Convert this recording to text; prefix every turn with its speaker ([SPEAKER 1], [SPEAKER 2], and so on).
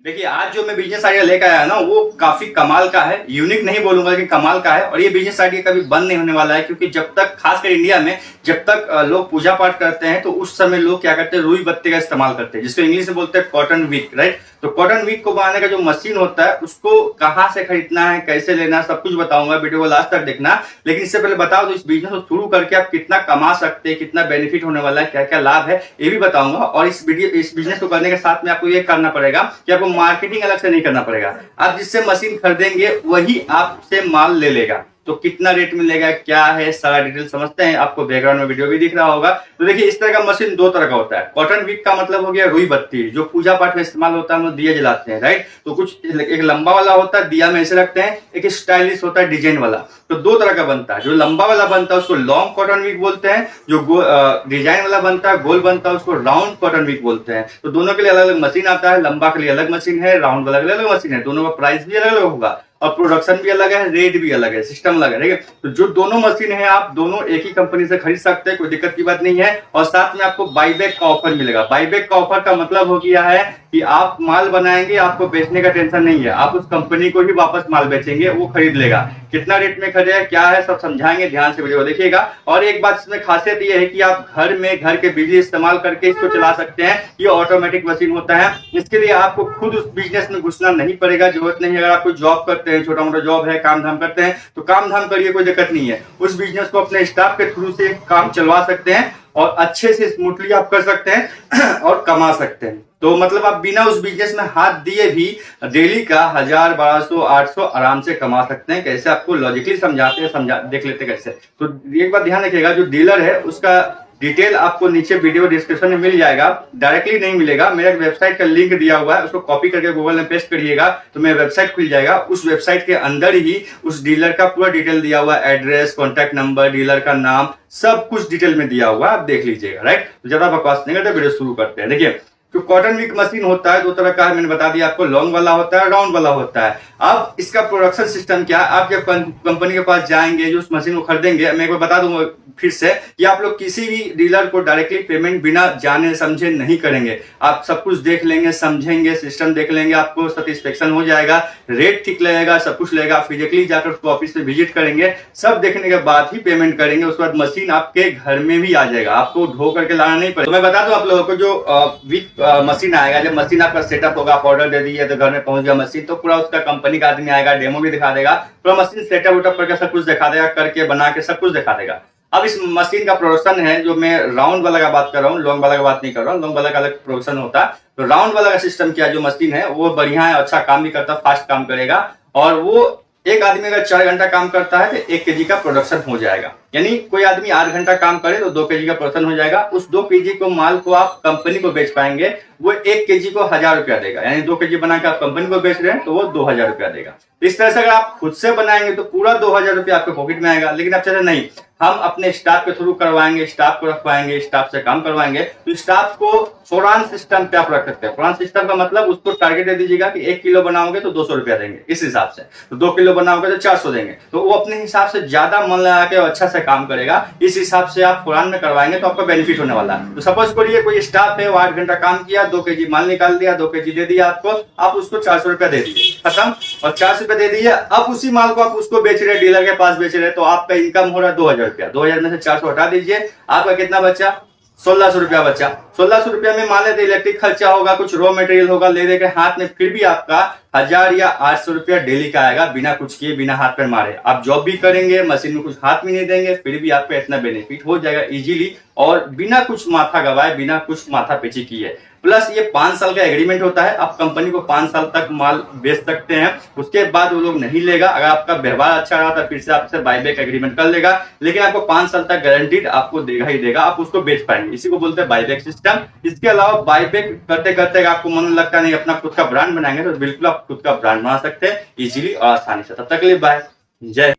[SPEAKER 1] देखिए, आज जो मैं बिजनेस आइडिया लेकर आया ना, वो काफी कमाल का है। यूनिक नहीं बोलूंगा लेकिन कमाल का है। और ये बिजनेस आइडिया कभी बंद नहीं होने वाला है, क्योंकि जब तक, खासकर इंडिया में, जब तक लोग पूजा पाठ करते हैं तो उस समय लोग क्या करते हैं, रुई बत्ती का इस्तेमाल करते हैं, जिसको इंग्लिश में बोलते हैं कॉटन विक, राइट। तो कॉटन विक को बनाने का जो मशीन होता है, उसको कहाँ से खरीदना है, कैसे लेना है, सब कुछ बताऊंगा। वीडियो को लास्ट तक देखना। लेकिन इससे पहले बताओ, तो इस बिजनेस को शुरू करके आप कितना कमा सकते हैं, कितना बेनिफिट होने वाला है, क्या क्या लाभ है, ये भी बताऊंगा। और इस बिजनेस को करने के साथ में आपको ये करना पड़ेगा कि आपको मार्केटिंग अलग से नहीं करना पड़ेगा। आप जिससे मशीन खरीदेंगे वही आपसे माल ले लेगा। तो कितना रेट मिलेगा, क्या है, सारा डिटेल समझते हैं। आपको बैकग्राउंड में वीडियो भी दिख रहा होगा। तो देखिए, इस तरह का मशीन दो तरह का होता है। कॉटन विक का मतलब हो गया रुई बत्ती, जो पूजा पाठ में इस्तेमाल होता है, हम लोग दिए जलाते हैं, राइट। तो कुछ एक लंबा वाला होता है, दिया में ऐसे रखते हैं। एक स्टाइलिश होता है, डिजाइन वाला। तो दो तरह का बनता है। जो लंबा वाला बनता है उसको लॉन्ग कॉटन विक बोलते हैं। जो डिजाइन वाला बनता है, गोल बनता है, उसको राउंड कॉटन विक बोलते हैं। तो दोनों के लिए अलग अलग मशीन आता है। लंबा के लिए अलग मशीन है, राउंड वाला के लिए अलग मशीन है। दोनों का प्राइस भी अलग अलग होगा और प्रोडक्शन भी अलग है, रेट भी अलग है, सिस्टम अलग है, ठीक है। तो जो दोनों मशीन है, आप दोनों एक ही कंपनी से खरीद सकते हैं, कोई दिक्कत की बात नहीं है। और साथ में आपको बाईबैक का ऑफर मिलेगा। बाईबैक का ऑफर का मतलब हो गया है कि आप माल बनाएंगे, आपको बेचने का टेंशन नहीं है। आप उस कंपनी को ही वापस माल बेचेंगे, वो खरीद लेगा। कितना रेट में खरीदेगा, क्या है, सब समझाएंगे, ध्यान से वीडियो देखिएगा। और एक बात इसमें खासियत ये है कि आप घर में, घर के बिजली इस्तेमाल करके इसको चला सकते हैं। ये ऑटोमेटिक मशीन होता है। इसके लिए आपको खुद उस बिजनेस में घुसना नहीं पड़ेगा, जरूरत नहीं है। अगर आप कोई जॉब करते हैं, छोटा मोटा जॉब है, काम धाम करते हैं, तो काम धाम करिए, कोई दिक्कत नहीं है। उस बिजनेस को अपने स्टाफ के थ्रू से काम चलवा सकते हैं और अच्छे से स्मूथली आप कर सकते हैं और कमा सकते हैं। तो मतलब आप बिना उस बिजनेस में हाथ दिए भी डेली का 1000, 1200, 800 आराम से कमा सकते हैं। कैसे, आपको लॉजिकली समझाते हैं, देख लेते हैं कैसे। तो एक बात ध्यान रखिएगा, जो डीलर है उसका डिटेल आपको नीचे वीडियो डिस्क्रिप्शन में मिल जाएगा। डायरेक्टली नहीं मिलेगा, मेरा वेबसाइट का लिंक दिया हुआ है, उसको कॉपी करके गूगल में पेस्ट करिएगा तो मेरा वेबसाइट खुल जाएगा। उस वेबसाइट के अंदर ही उस डीलर का पूरा डिटेल दिया हुआ है, एड्रेस, कॉन्टैक्ट नंबर, डीलर का नाम, सब कुछ डिटेल में दिया हुआ है, आप देख लीजिएगा, राइट। तो ज्यादा बकवास नहीं करते, वीडियो शुरू करते हैं। देखिए, जो कॉटन विक मशीन होता है, दो तरह का है, मैंने बता दिया आपको। लॉन्ग वाला होता है, राउंड वाला होता है। अब इसका प्रोडक्शन सिस्टम क्या है, आप जब कंपनी के पास जाएंगे, जो उस मशीन को खरीदेंगे, मैं एक बार बता दूंगा फिर से कि आप लोग किसी भी डीलर को डायरेक्टली पेमेंट बिना जाने समझे नहीं करेंगे। आप सब कुछ देख लेंगे, समझेंगे, सिस्टम देख लेंगे, आपको सेटिस्फेक्शन हो जाएगा, रेट ठीक लगेगा, सब कुछ लगेगा। फिजिकली जाकर उसको ऑफिस में विजिट करेंगे, सब देखने के बाद ही पेमेंट करेंगे। उसके बाद मशीन आपके घर में भी आ जाएगा, आपको ढो करके लाना नहीं पड़ेगा। तो मैं बता दूं आप लोगों को, जो विक मशीन आएगा, जब मशीन आपका सेटअप होगा, आप ऑर्डर दे दीजिए तो घर में पहुंच गया मशीन, तो पूरा उसका कंपनी का आदमी आएगा, डेमो भी दिखा देगा, पूरा मशीन सेटअप उटअप करके सब कुछ दिखा देगा, करके बना के सब कुछ दिखा देगा। अब इस मशीन का प्रोडक्शन है, जो मैं राउंड वाला का बात कर रहा हूँ, लॉन्ग वाला का बात नहीं कर रहा हूँ। लॉन्ग वाला का अलग प्रोडक्शन होता है। तो राउंड वाला का सिस्टम क्या, जो मशीन है वो बढ़िया है, अच्छा काम भी करता है, फास्ट काम करेगा। और वो एक आदमी अगर 4 घंटा काम करता है तो 1 kg का प्रोडक्शन हो जाएगा। यानी कोई आदमी 8 घंटा काम करे तो 2 kg का प्रोडक्शन हो जाएगा। उस 2 kg को माल को आप कंपनी को बेच पाएंगे, वो 1 kg को 1000 रुपया देगा। यानी 2 kg बना के आप कंपनी को बेच रहे हैं तो वो 2000 रुपया देगा। इस तरह से अगर आप खुद से बनाएंगे तो पूरा 2000 रुपया आपके पॉकेट में आएगा। लेकिन आप चाहते नहीं, हम अपने स्टाफ के थ्रू करवाएंगे, स्टाफ को रखवाएंगे, स्टाफ से काम करवाएंगे, तो स्टाफ को फौरान सिस्टम पे आप रख सकते हैं। फौरान सिस्टम का मतलब उसको टारगेट दे दीजिएगा कि 1 किलो बनाओगे तो 200 रुपया देंगे, इस हिसाब से। तो 2 किलो बनाओगे तो 400 देंगे। तो वो अपने हिसाब से ज्यादा मन लगा के अच्छा से काम करेगा। इस हिसाब से आप फौरान में करवाएंगे तो आपका बेनिफिट होने वाला है। तो सपोज करिए कोई स्टाफ है, वो 8 घंटा काम किया, 2 kg माल निकाल दिया, 2 kg दे दिया आपको, आप उसको 400 रुपया दे दीजिए, खत्म। और 400 रुपया दे दिए, अब उसी माल को आप उसको बेच रहे, डीलर के पास बेच रहे, तो आपका इनकम हो रहा है 2000 रुपया। 2000 में से 400 हटा दीजिए, आपका कितना बचा, 1600 रुपया बचा। 1600 रुपया में मान लेते इलेक्ट्रिक खर्चा होगा, कुछ रॉ मटेरियल होगा, ले दे के हाथ में, फिर भी आपका 1000 या 800 रुपया डेली का आएगा, बिना कुछ किए, बिना हाथ पर मारे। आप जॉब भी करेंगे, मशीन में कुछ हाथ में नहीं देंगे, फिर भी आपका इतना बेनिफिट हो जाएगा इजीली, और बिना कुछ माथा गवाए, बिना कुछ माथा पेची किए। प्लस ये 5 साल का एग्रीमेंट होता है, आप कंपनी को 5 साल तक माल बेच सकते हैं। उसके बाद वो लोग नहीं लेगा। अगर आपका व्यवहार अच्छा रहा तो फिर से आपसे बाईबैक एग्रीमेंट कर लेगा, लेकिन आपको 5 साल तक गारंटीड आपको देगा ही देगा, आप उसको बेच पाएंगे। इसी को बोलते हैं बाईबैक सिस्टम। इसके अलावा बाईबैक करते करते आपको मन लगता नहीं अपना खुद का ब्रांड बनाएंगे, तो बिल्कुल आप खुद का ब्रांड बना सकते हैं इजीली और आसानी से। तब तक के लिए बाय, जय।